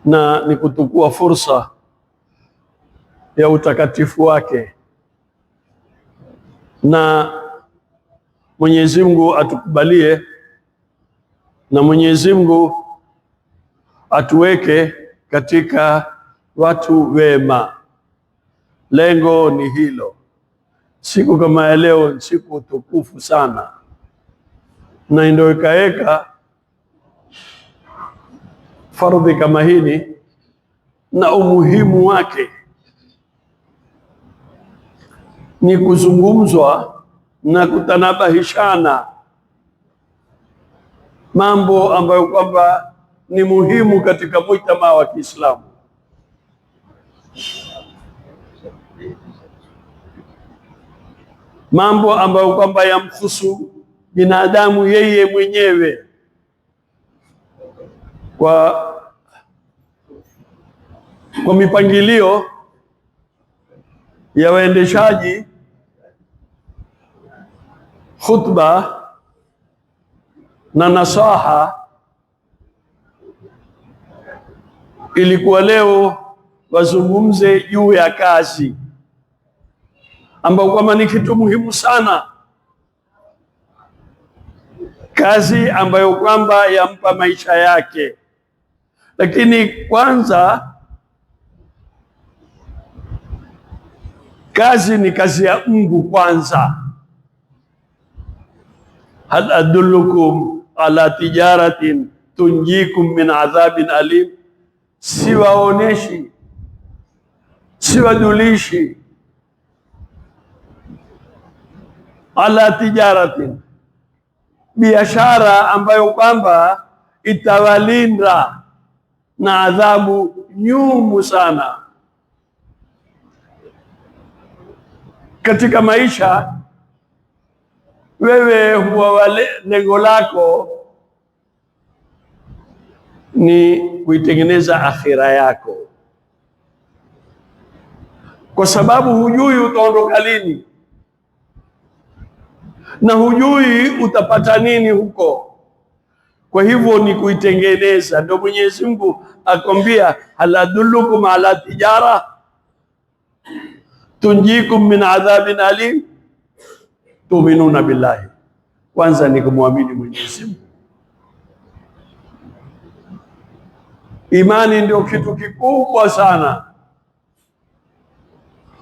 na ni kutukua fursa ya utakatifu wake, na Mwenyezi Mungu atukubalie na Mwenyezi Mungu atuweke katika watu wema. Lengo ni hilo. Siku kama ya leo ni siku tukufu sana, na ndio ikaeka fardhi kama hili na umuhimu wake ni kuzungumzwa na kutanabahishana mambo ambayo kwamba ni muhimu katika mujtamaa wa Kiislamu. Mambo ambayo kwamba yamhusu binadamu yeye mwenyewe kwa mipangilio ya waendeshaji khutba na nasaha. Ilikuwa leo wazungumze juu ya kazi ambayo kwamba ni kitu muhimu sana, kazi ambayo kwamba yampa maisha yake. Lakini kwanza, kazi ni kazi ya Mungu kwanza. Hal adullukum ala tijaratin tunjikum min adhabin alim, siwaoneshi, siwajulishi ala tijaratin, biashara ambayo kwamba itawalinda na adhabu nyumu sana katika maisha. Wewe huwa lengo lako ni kuitengeneza akhira yako, kwa sababu hujui utaondoka lini na hujui utapata nini huko. Kwa hivyo ni kuitengeneza. Ndio Mwenyezi Mungu akwambia, hal adullukum ala tijara tunjikum min adhabin alim tu'minuna billahi. Kwanza ni kumwamini Mwenyezi Mungu. Imani ndio kitu kikubwa sana.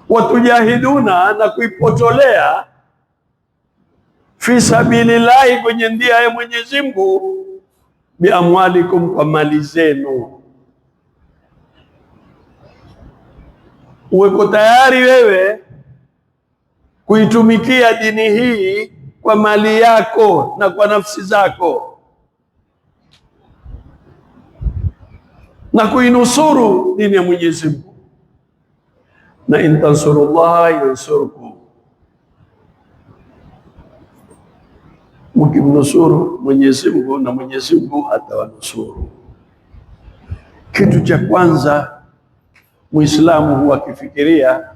Watujahiduna, na kuipotolea fi sabilillahi, kwenye njia ya Mwenyezi Mungu, biamwalikum, kwa mali zenu. Uweko tayari wewe kuitumikia dini hii kwa mali yako na kwa nafsi zako, na kuinusuru dini ya Mwenyezi Mungu. Na in tansurullaha yansurkum, mkimnusuru Mwenyezi Mungu na Mwenyezi Mungu atawanusuru. Kitu cha kwanza Muislamu huwa akifikiria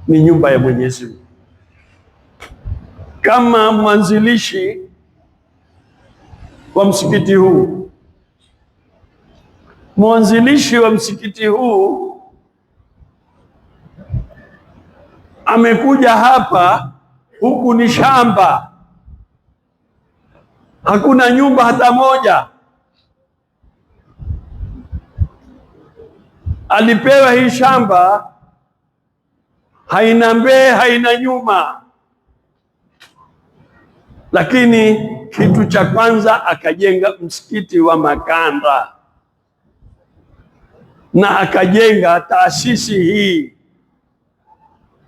ni nyumba ya Mwenyezi Mungu. Kama mwanzilishi wa msikiti huu, mwanzilishi wa msikiti huu amekuja hapa, huku ni shamba, hakuna nyumba hata moja. Alipewa hii shamba, haina mbele haina nyuma, lakini kitu cha kwanza akajenga msikiti wa Makanda, na akajenga taasisi hii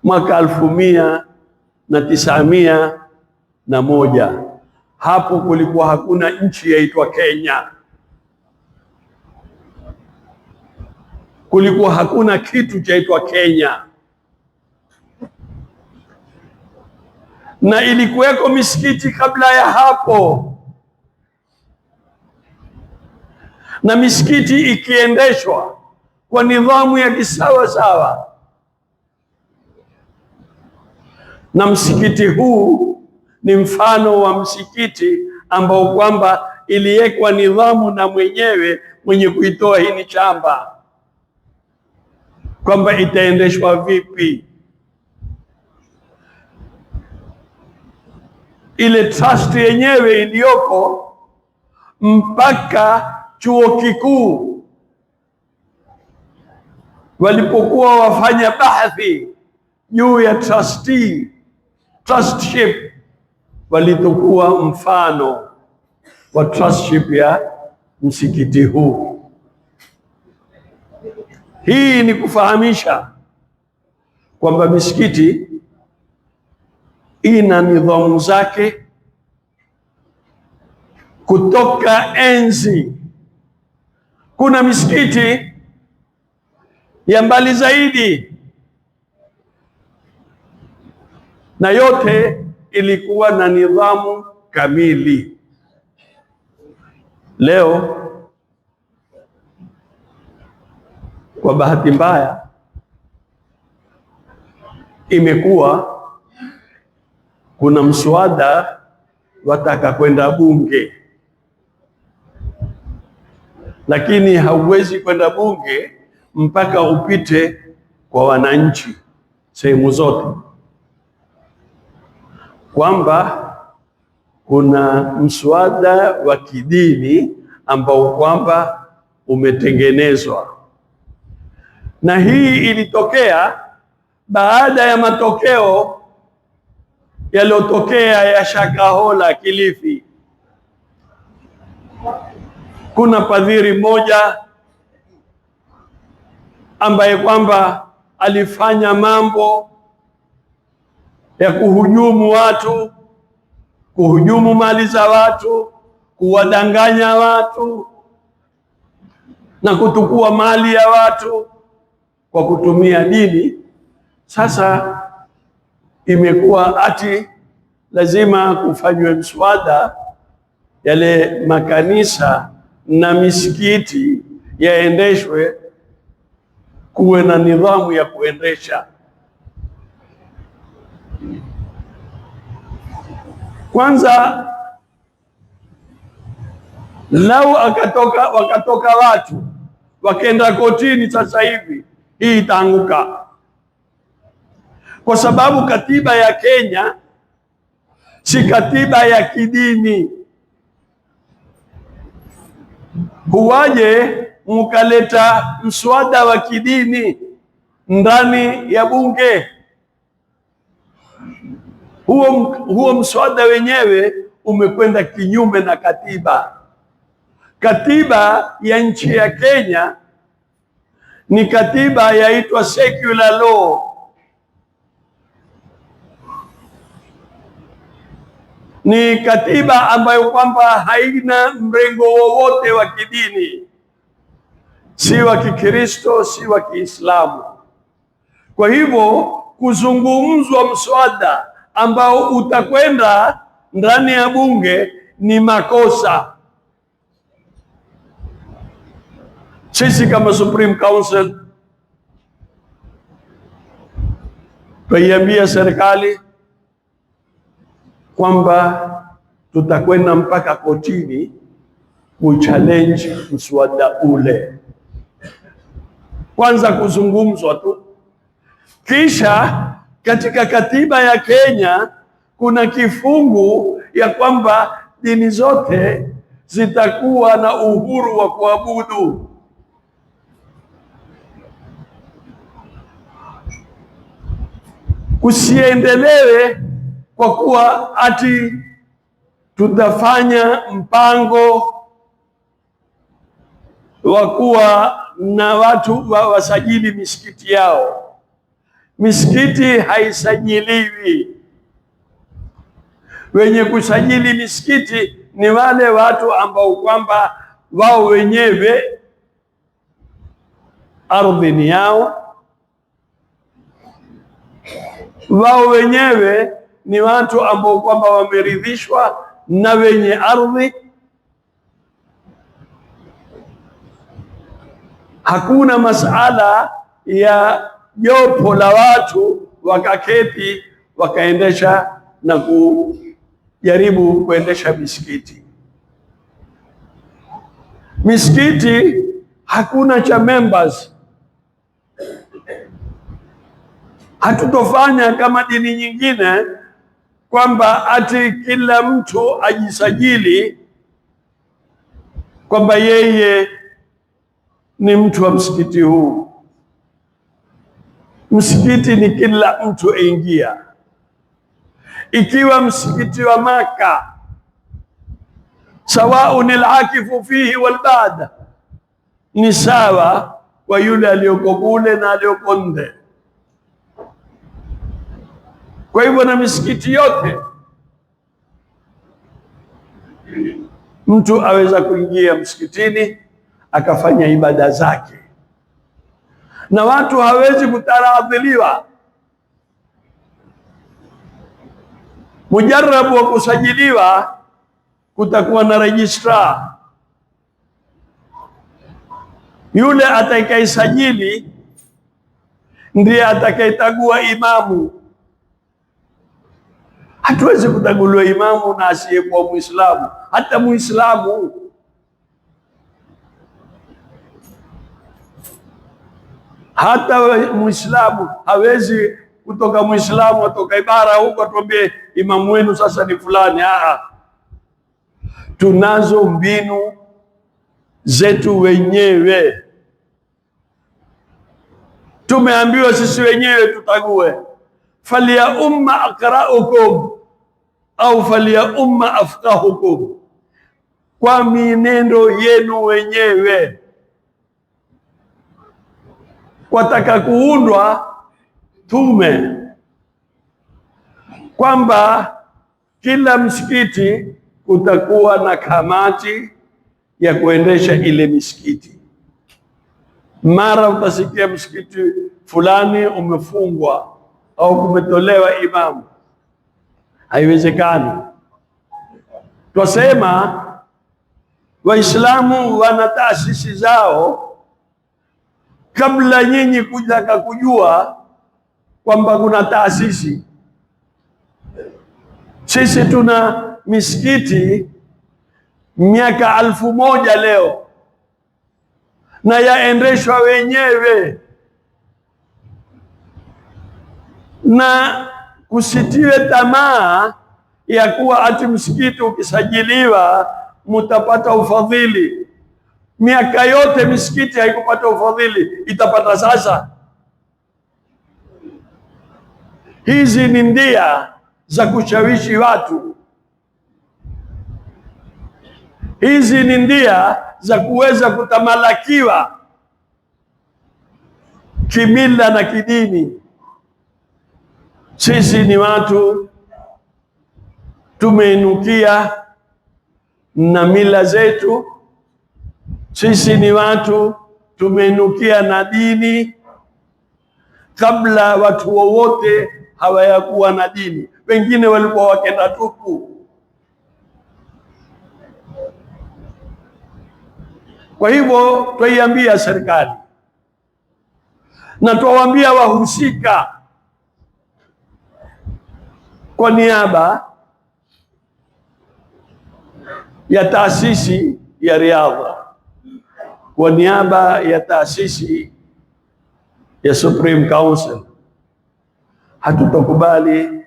mwaka 1901. Hapo kulikuwa hakuna nchi yaitwa Kenya, kulikuwa hakuna kitu chaitwa Kenya, na ilikuweko misikiti kabla ya hapo, na misikiti ikiendeshwa kwa nidhamu ya kisawa sawa. Na msikiti huu ni mfano wa msikiti ambao kwamba iliwekwa nidhamu na mwenyewe mwenye kuitoa hii ni chamba, kwamba itaendeshwa vipi. Ile trust yenyewe iliyoko mpaka chuo kikuu walipokuwa wafanya bahthi juu ya trustship, walitokuwa mfano wa trustship ya msikiti huu. Hii ni kufahamisha kwamba misikiti ina nidhamu zake kutoka enzi. Kuna misikiti ya mbali zaidi, na yote ilikuwa na nidhamu kamili. Leo kwa bahati mbaya imekuwa kuna mswada wataka kwenda bunge, lakini hauwezi kwenda bunge mpaka upite kwa wananchi sehemu zote, kwamba kuna mswada wa kidini ambao kwamba umetengenezwa, na hii ilitokea baada ya matokeo yaliyotokea ya Shakahola Kilifi. Kuna padhiri mmoja ambaye kwamba alifanya mambo ya kuhujumu watu, kuhujumu mali za watu, kuwadanganya watu na kutukua mali ya watu kwa kutumia dini. Sasa imekuwa ati lazima kufanywe mswada, yale makanisa na misikiti yaendeshwe, kuwe na nidhamu ya kuendesha. Kwanza, lau wakatoka watu wakenda kotini sasa hivi, hii itaanguka, kwa sababu katiba ya Kenya si katiba ya kidini. Huwaje mkaleta mswada wa kidini ndani ya bunge? Huo mswada wenyewe umekwenda kinyume na katiba. Katiba ya nchi ya Kenya ni katiba yaitwa secular law, ni katiba ambayo kwamba haina mrengo wowote wa kidini, si wa Kikristo, si wa Kiislamu. Kwa hivyo kuzungumzwa mswada ambao utakwenda ndani ya bunge ni makosa. Sisi kama Supreme Council twaiambia serikali kwamba tutakwenda mpaka kotini kuchallenge mswada ule. Kwanza kuzungumzwa tu, kisha katika katiba ya Kenya kuna kifungu ya kwamba dini zote zitakuwa na uhuru wa kuabudu. Usiendelewe kwa kuwa ati tutafanya mpango wa kuwa na watu wasajili misikiti yao. Misikiti haisajiliwi. Wenye kusajili misikiti ni wale watu ambao kwamba wao wenyewe ardhi ni yao, wao wenyewe ni watu ambao kwamba wameridhishwa na wenye ardhi. Hakuna masala ya jopo la watu wakaketi wakaendesha na kujaribu kuendesha misikiti. Misikiti hakuna cha members. Hatutofanya kama dini nyingine kwamba ati kila mtu ajisajili kwamba yeye ni mtu wa msikiti huu. Msikiti ni kila mtu aingia. Ikiwa msikiti wa Maka, sawaun al-akifu fihi wal bad, ni sawa kwa yule aliyoko kule na aliyoko nje. Kwa hivyo na misikiti yote mtu aweza kuingia msikitini akafanya ibada zake, na watu hawezi kutaradhiliwa. Mujarabu wa kusajiliwa, kutakuwa na registrar. Yule atakayesajili ndiye atakayetagua imamu. Hatuwezi kutaguliwa imamu na asiyekuwa Muislamu. Hata Muislamu hawezi kutoka Muislamu atoka ibara huko atuambie imamu wenu sasa ni fulani. Tunazo mbinu zetu wenyewe. Tumeambiwa sisi wenyewe tutague. Falia umma aqra'ukum au falia umma afqahukum, kwa minendo yenu wenyewe. Wataka kuundwa tume kwamba kila msikiti kutakuwa na kamati ya kuendesha ile misikiti. Mara utasikia msikiti fulani umefungwa au kumetolewa imamu. Haiwezekani. Twasema Waislamu wana taasisi zao kabla nyinyi kutaka kujua kwamba kuna taasisi. Sisi tuna misikiti miaka 1000 leo na yaendeshwa wenyewe, na kusitiwe tamaa ya kuwa ati msikiti ukisajiliwa mutapata ufadhili. Miaka yote misikiti haikupata ufadhili, itapata sasa? Hizi ni ndia za kushawishi watu. Hizi ni ndia za kuweza kutamalakiwa kimila na kidini. Sisi ni watu tumeinukia na mila zetu. Sisi ni watu tumeinukia na dini kabla watu wowote hawayakuwa na dini. Wengine walikuwa wakenda tupu. Kwa hivyo twaiambia serikali na twawaambia wahusika kwa niaba ya taasisi ya riadha, kwa niaba ya taasisi ya Supreme Council, hatutokubali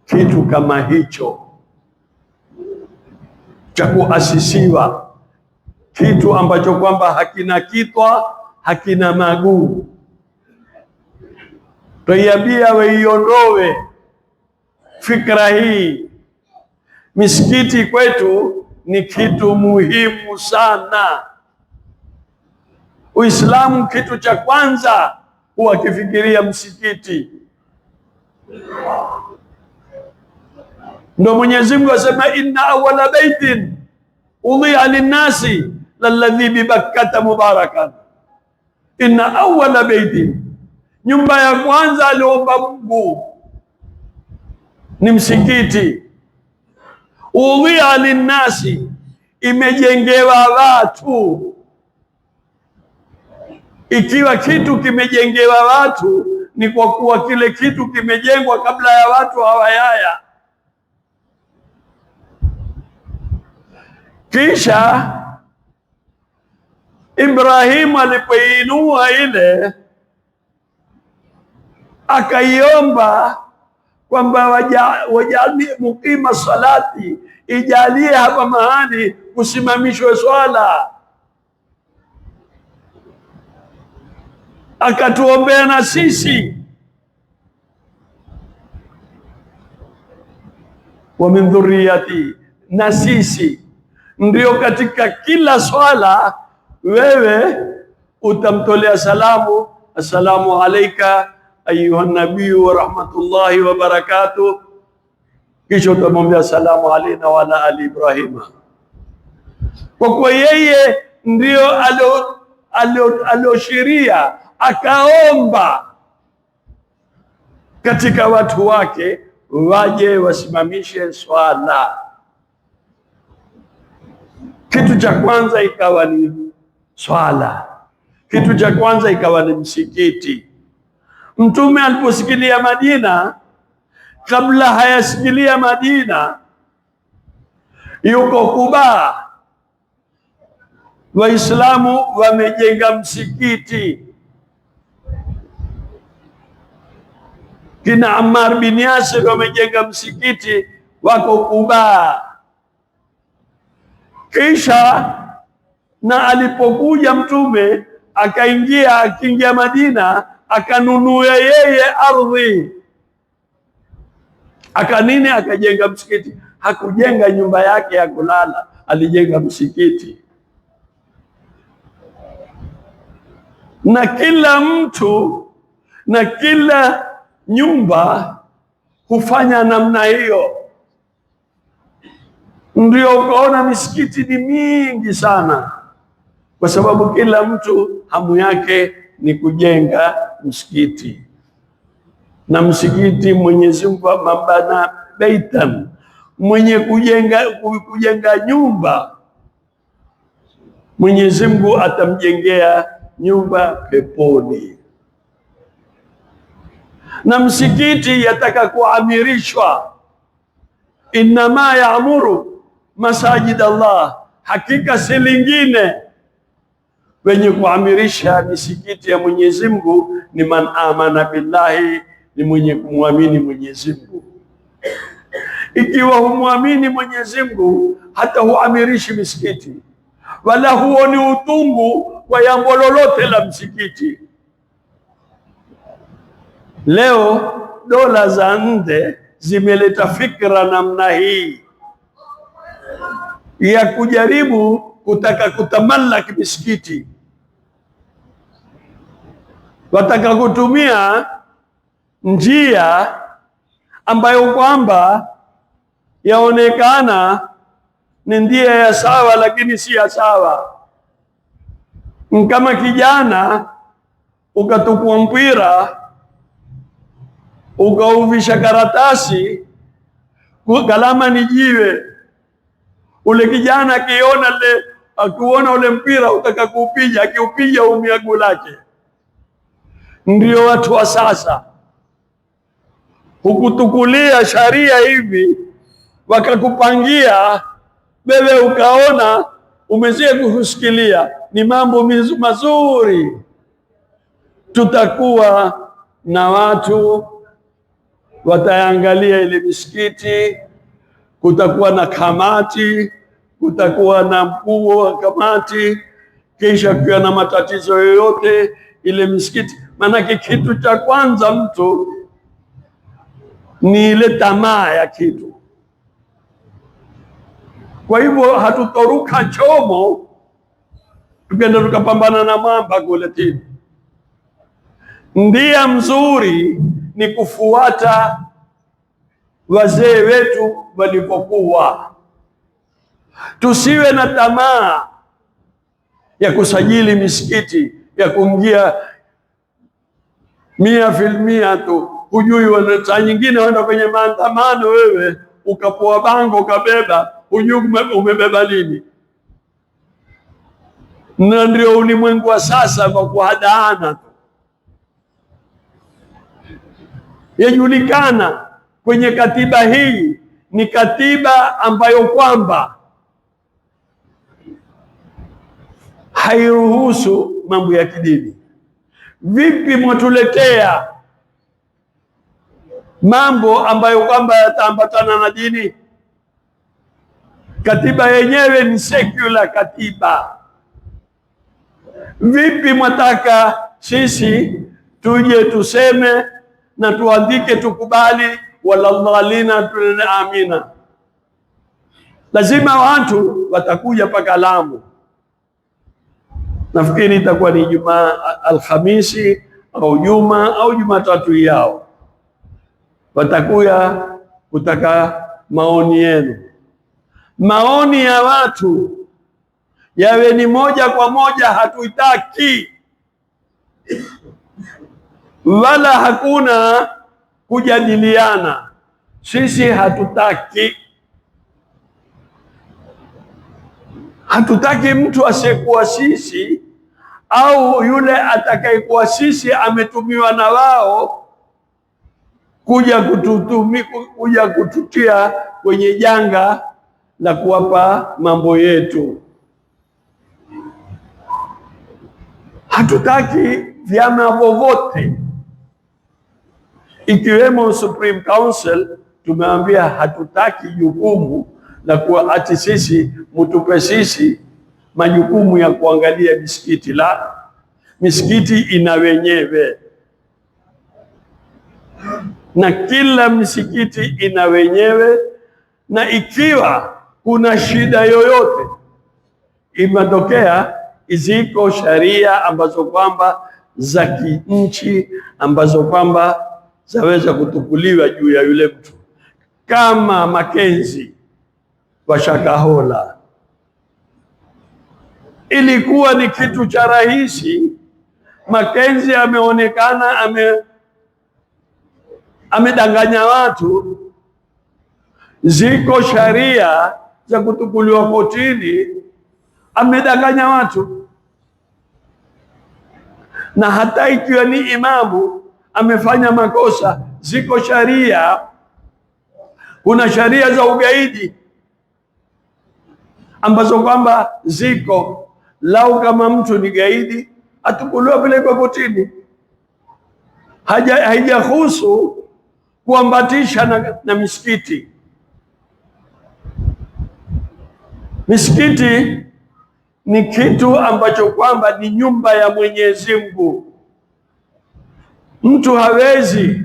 kitu kama hicho cha kuasisiwa, kitu ambacho kwamba hakina kitwa, hakina maguu. Twaiambia waiondoe fikra hii. Misikiti kwetu ni kitu muhimu sana. Uislamu kitu cha kwanza huwa kifikiria msikiti. Ndio Mwenyezi Mungu asema inna awwala baitin udhi'a linnasi lalladhi bibakkata mubarakan. Inna awwala baitin, nyumba ya kwanza aliomba Mungu ni msikiti. Udhi'a linnasi, imejengewa watu. Ikiwa kitu kimejengewa watu ni kwa kuwa kile kitu kimejengwa kabla ya watu hawayaya. Kisha Ibrahimu alipoinua ile akaiomba kwamba wajali mukima salati, ijalie hapa mahali kusimamishwe swala. Akatuombea na sisi, wa min dhurriyati, na sisi ndio katika kila swala wewe utamtolea salamu, assalamu alayka ayuha nabiyu wa rahmatullahi wa barakatuh, kisha utamwambia assalamu alayna wa ala ali Ibrahima, kwa kuwa yeye ndio alioshiria akaomba katika watu wake waje wasimamishe swala. Kitu cha kwanza ikawa ni swala, kitu cha kwanza ikawa ni msikiti. Mtume aliposikilia Madina, kabla hayasikilia Madina, yuko Kuba, Waislamu wamejenga msikiti. Kina Ammar bin Yasir wamejenga msikiti, wako Kuba. Kisha na alipokuja Mtume akiingia Madina, akanunua yeye ardhi, akajenga msikiti. Hakujenga nyumba yake ya kulala, alijenga msikiti. Na kila mtu na kila nyumba hufanya namna hiyo. Ndio ukaona misikiti ni mingi sana, kwa sababu kila mtu hamu yake ni kujenga msikiti. Na msikiti, Mwenyezi Mungu mabana baitan, mwenye kujenga nyumba, Mwenyezi Mungu atamjengea nyumba peponi. Na msikiti yataka kuamirishwa, innama yaamuru masajid Allah, hakika si lingine wenye kuamirisha misikiti ya Mwenyezi Mungu ni man amana billahi, ni mwenye kumwamini Mwenyezi Mungu. Ikiwa humwamini Mwenyezi Mungu, hata huamirishi misikiti, wala huoni utungu kwa jambo lolote la msikiti. Leo dola za nje zimeleta fikra namna hii ya kujaribu kutaka kutamallaki misikiti. Wataka kutumia njia ambayo kwamba yaonekana ni njia ya sawa, lakini si ya sawa. Kama kijana ukatukua mpira ukauvisha karatasi, kalama ni jiwe, ule kijana akiona ule mpira utaka kuupiga, akiupiga umia guu lake. Ndio watu wa sasa hukutukulia sharia hivi, wakakupangia wewe, ukaona umezie kusikilia ni mambo mazuri. Tutakuwa na watu wataangalia ile misikiti, kutakuwa na kamati, kutakuwa na mkuu wa kamati, kisha kuwa na matatizo yoyote ile misikiti. Maanake kitu cha kwanza mtu ni ile tamaa ya kitu. Kwa hivyo hatutoruka chomo tukenda tukapambana na mamba kule tini. Ndia mzuri ni kufuata wazee wetu walipokuwa. Tusiwe na tamaa ya kusajili misikiti, ya kuingia 100% tu. Hujui saa nyingine wenda kwenye maandamano, wewe ukapoa bango ukabeba, hujui umebeba nini. Na ndio ulimwengu wa sasa kwa kuhadaana tu. Yajulikana kwenye katiba hii ni katiba ambayo kwamba hairuhusu mambo ya kidini. Vipi mwatuletea mambo ambayo kwamba yataambatana na dini? Katiba yenyewe ni secular katiba. Vipi mwataka sisi tuje tuseme na tuandike tukubali walallalina amina? Lazima watu watakuja paka Lamu. Nafikiri itakuwa ni Jumaa Alhamisi au Juma au Jumatatu yao, watakuya kutaka maoni yenu. Maoni ya watu yawe ni moja kwa moja, hatuitaki wala hakuna kujadiliana. Sisi hatutaki mtu asiyekuwa sisi au yule atakayekuwa sisi ametumiwa na wao kuja kututia kwenye janga la kuwapa mambo yetu. Hatutaki vyama vovote ikiwemo Supreme Council. Tumeambia hatutaki jukumu la kuwa ati sisi mutupe sisi majukumu ya kuangalia misikiti. La, misikiti ina wenyewe, na kila msikiti ina wenyewe, na ikiwa kuna shida yoyote imetokea, ziko sharia ambazo kwamba za kinchi ambazo kwamba zaweza kutukuliwa juu ya yule mtu. Kama Makenzi wa Shakahola, ilikuwa ni kitu cha rahisi. Makenzi ameonekana amedanganya watu, ziko sharia za kutukuliwa kotini, amedanganya watu. Na hata ikiwa ni imamu amefanya makosa, ziko sharia. Kuna sharia za ugaidi ambazo kwamba ziko, lau kama mtu ni gaidi atukuliwa vile kwa kotini. Haijahusu kuambatisha na misikiti. Misikiti ni kitu ambacho kwamba ni nyumba ya Mwenyezi Mungu. Mtu hawezi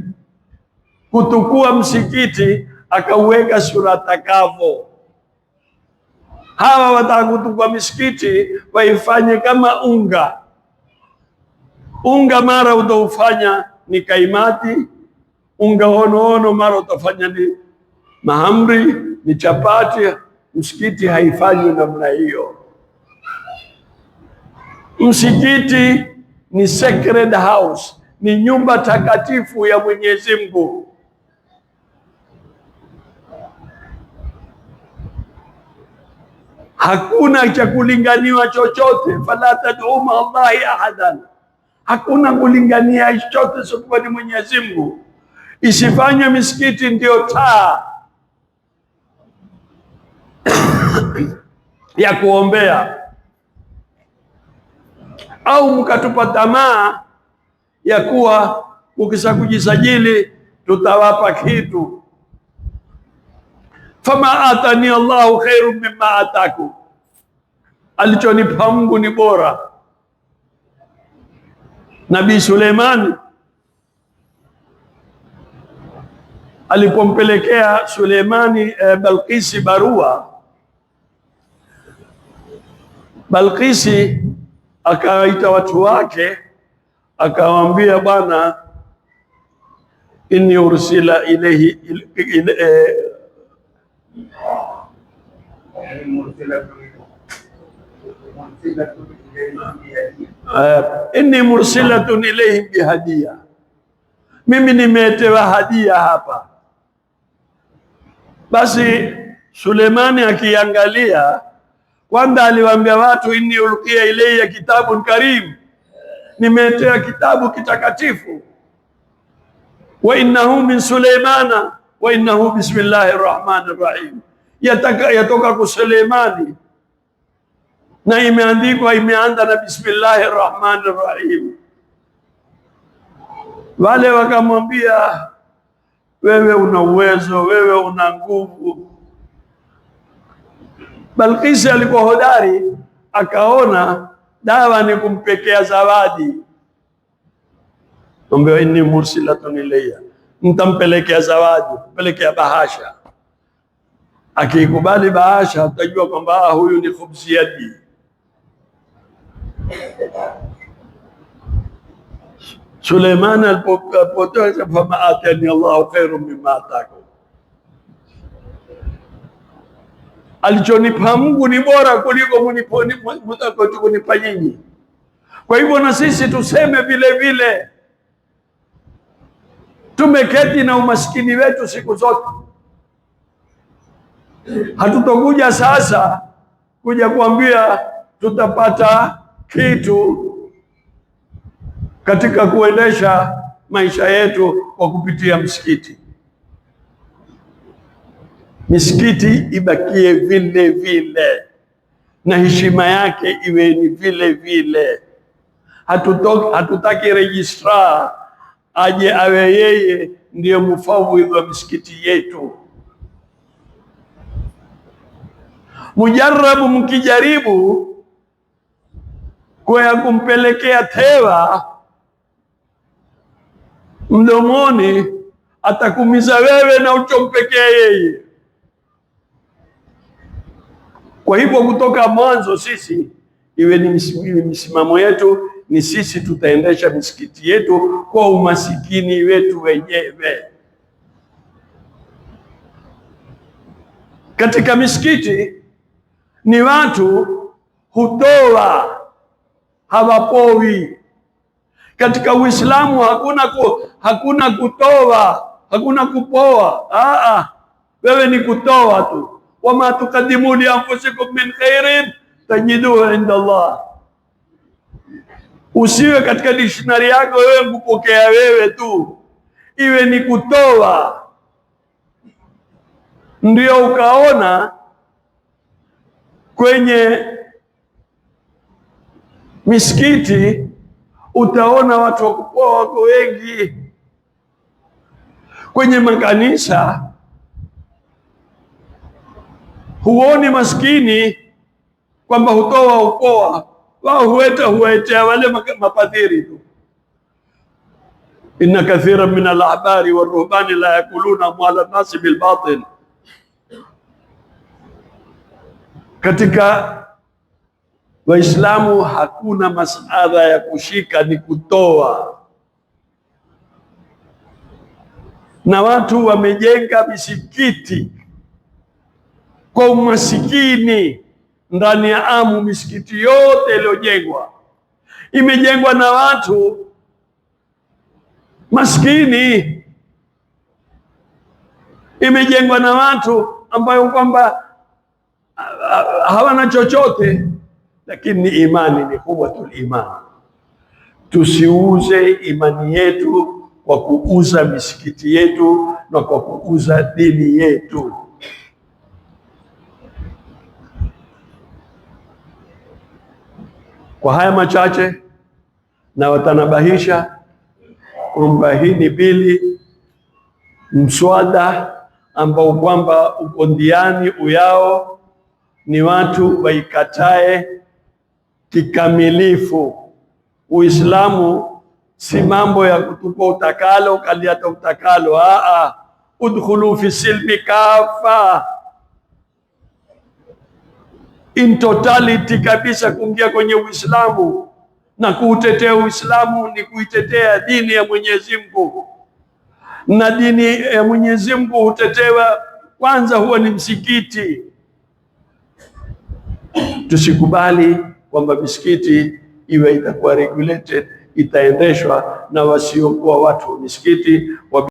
kutukua msikiti akauweka sura takavo. Hawa watakutukua misikiti waifanye kama unga mara utaufanya ni kaimati, unga ono mara utafanya ni mahamri, ni chapati. Msikiti haifanywi namna hiyo. Msikiti ni sacred house, ni nyumba takatifu ya Mwenyezi Mungu. Hakuna cha kulinganiwa chochote. Fala tad'u ma Allahi ahadan, hakuna kulingania chochote isipokuwa ni Mwenyezi Mungu. Isifanye misikiti ndio taa ya kuombea, au mkatupa tamaa ya kuwa ukisha kujisajili tutawapa kitu. Fama atani Allahu khairum mimma ataku, alichonipa Mungu ni bora. Nabii Suleimani alipompelekea Suleimani Balkisi barua, Balkisi akawaita watu wake akawaambia, bwana, inni ursila ilayhi inni mursilatun ilayhi bihadia, mimi nimetewa hadia hapa. Basi Suleimani akiangalia, kwanza aliwaambia watu, inni ulqiya ilayya kitabun karim, nimetewa kitabu kitakatifu. Wa innahu min Suleimana wa innahu bismillahir rahmanir rahim, yatoka kwa Suleimani na imeandikwa, imeanza na bismillahir rahmanir rahim. Wale wakamwambia, wewe una uwezo, wewe una nguvu. Balkisi alikuwa hodari, akaona dawa ni kumpekea zawadi. Ambaye inni mursilatun ilayya, nitampelekea zawadi, pelekea bahasha. Akikubali bahasha, utajua kwamba huyu ni khubzi yadi. Suleiman alipotoa, fama atani Allahu khairum mimma atakum, alichonipa Mungu ni bora kuliko mtakachonipa nyinyi. Kwa hivyo na sisi tuseme vile vile, tumeketi na umaskini wetu siku zote. Hatutokuja sasa kuja kuambia tutapata kitu katika kuendesha maisha yetu kwa kupitia msikiti. Misikiti ibakie vile vile na heshima yake iwe ni vile vile. Hatutaki registrar aje awe yeye ndiye mfawidhi wa misikiti yetu. Mujarabu, mkijaribu kwa kumpelekea tewa mdomoni, atakumiza wewe na uchompekea yeye. Kwa hivyo kutoka mwanzo sisi iwe ni misimamo yetu, ni sisi tutaendesha misikiti yetu kwa umasikini wetu wenyewe. Katika misikiti ni watu hutoa, hawapowi. Katika Uislamu hakuna kutoa, hakuna kupoa. Wewe ni kutoa tu. Wama tuqaddimu li anfusikum min khairin tajiduhu inda Allah. Usiwe katika dictionary yako wewe kupokea wewe tu, iwe ni kutoa. Ndio ukaona kwenye misikiti utaona watu wa kupoa wako wengi. Kwenye makanisa huoni maskini kwamba hutoa upoa, wao huetea wale mapadhiri tu. Inna kathira min al-ahbari war-ruhbani la yakuluna amwala an-nasi bil batil. Katika Waislamu hakuna masala ya kushika, ni kutoa. Na watu wamejenga misikiti kwa umasikini. Ndani ya Amu misikiti yote iliyojengwa imejengwa na watu maskini, imejengwa na watu ambayo kwamba hawana chochote, lakini imani ni quwwatul iman. Tusiuze imani yetu kwa kuuza misikiti yetu na kwa kuuza dini yetu. Kwa haya machache na watanabahisha kwamba hii ni bili mswada ambao kwamba uko ndiani uyao, ni watu waikatae kikamilifu. Uislamu si mambo ya kutupa utakalo ukaliata utakalo. Udkhulu fi silmi kafa, in totality kabisa, kuingia kwenye Uislamu. Na kuutetea Uislamu ni kuitetea dini ya Mwenyezi Mungu, na dini ya Mwenyezi Mungu hutetewa kwanza huwa ni msikiti. Tusikubali kwamba misikiti iwe itakuwa regulated, itaendeshwa na wasiokuwa watu wa misikiti.